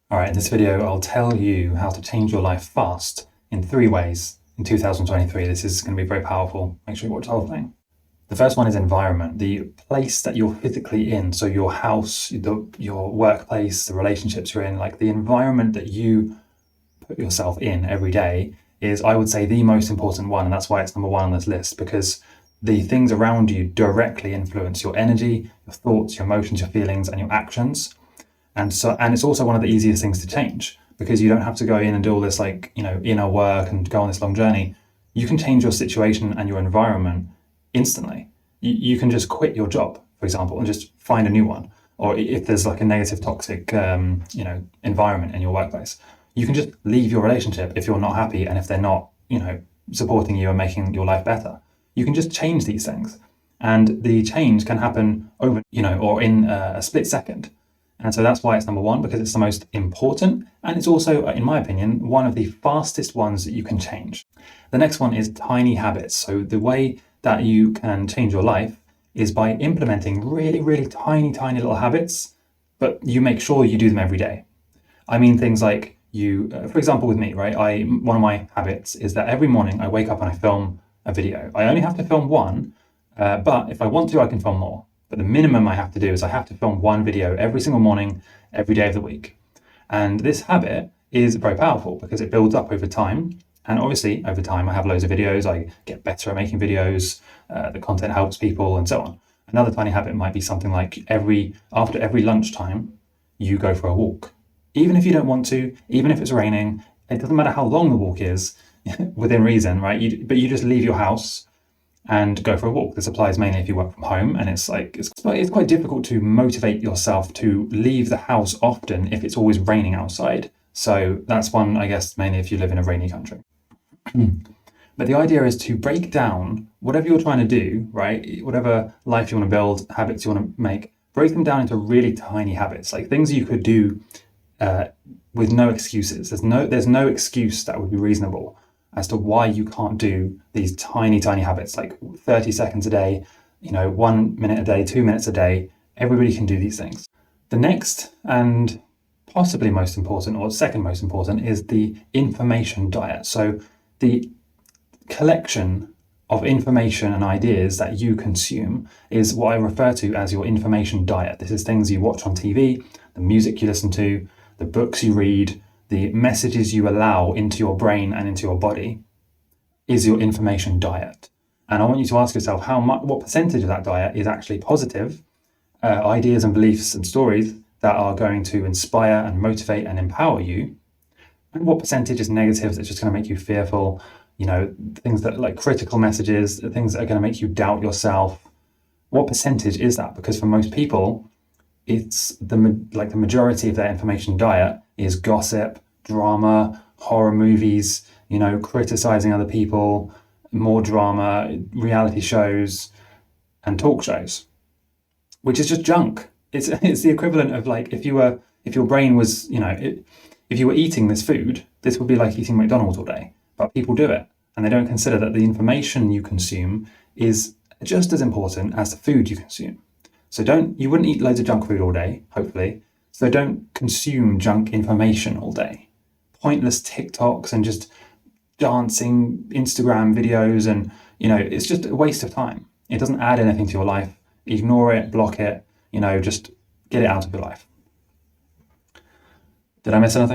All right, in this video, I'll tell you how to change your life fast in 3 ways in 2023. This is going to be very powerful. Make sure you watch the whole thing. The first one is environment, the place that you're physically in. So your house, your workplace, the relationships you're in, like the environment that you put yourself in every day is, I would say, the most important one. And that's why it's number one on this list, because the things around you directly influence your energy, your thoughts, your emotions, your feelings, and your actions. And it's also one of the easiest things to change, because you don't have to go in and do all this inner work and go on this long journey. You can change your situation and your environment instantly. You can just quit your job, for example, and just find a new one. Or if there's like a negative, toxic, environment in your workplace, you can just leave your relationship if you're not happy and if they're not, supporting you and making your life better. You can just change these things, and the change can happen over, or in a split second. And so that's why it's number one, because it's the most important. And it's also, in my opinion, one of the fastest ones that you can change. The next one is tiny habits. So the way that you can change your life is by implementing really, really tiny, tiny little habits, but you make sure you do them every day. I mean, things like for example, with me, right? One of my habits is that every morning I wake up and I film a video. I only have to film one, but if I want to, I can film more. But the minimum I have to do is I have to film one video every single morning, every day of the week. And this habit is very powerful because it builds up over time. And obviously, over time, I have loads of videos. I get better at making videos. The content helps people and so on. Another tiny habit might be something like after every lunchtime, you go for a walk. Even if you don't want to, even if it's raining, it doesn't matter how long the walk is, within reason, right? But you just leave your house and go for a walk. This applies mainly if you work from home, and it's quite difficult to motivate yourself to leave the house often if it's always raining outside. So that's one, I guess, mainly if you live in a rainy country. But the idea is to break down whatever you're trying to do, right? Whatever life you want to build, habits you want to make, break them down into really tiny habits, like things you could do with no excuses. There's no excuse that would be reasonable as to why you can't do these tiny, tiny habits, like 30 seconds a day, 1 minute a day, 2 minutes a day. Everybody can do these things. The next and possibly most important, or second most important, is the information diet. So the collection of information and ideas that you consume is what I refer to as your information diet. This is things you watch on TV, the music you listen to, the books you read, the messages you allow into your brain and into your body is your information diet. And I want you to ask yourself what percentage of that diet is actually positive ideas and beliefs and stories that are going to inspire and motivate and empower you, and what percentage is negative that's just going to make you fearful, things that like critical messages, things that are going to make you doubt yourself. What percentage is that? Because for most people, it's the majority of their information diet is gossip, drama, horror movies, criticizing other people, more drama, reality shows, and talk shows, which is just junk. It's the equivalent of like if your brain was, if you were eating this food, this would be like eating McDonald's all day. But people do it, and they don't consider that the information you consume is just as important as the food you consume. So you wouldn't eat loads of junk food all day, hopefully. So don't consume junk information all day. Pointless TikToks and just dancing Instagram videos, and it's just a waste of time. It doesn't add anything to your life. Ignore it, block it, just get it out of your life. Did I miss anything?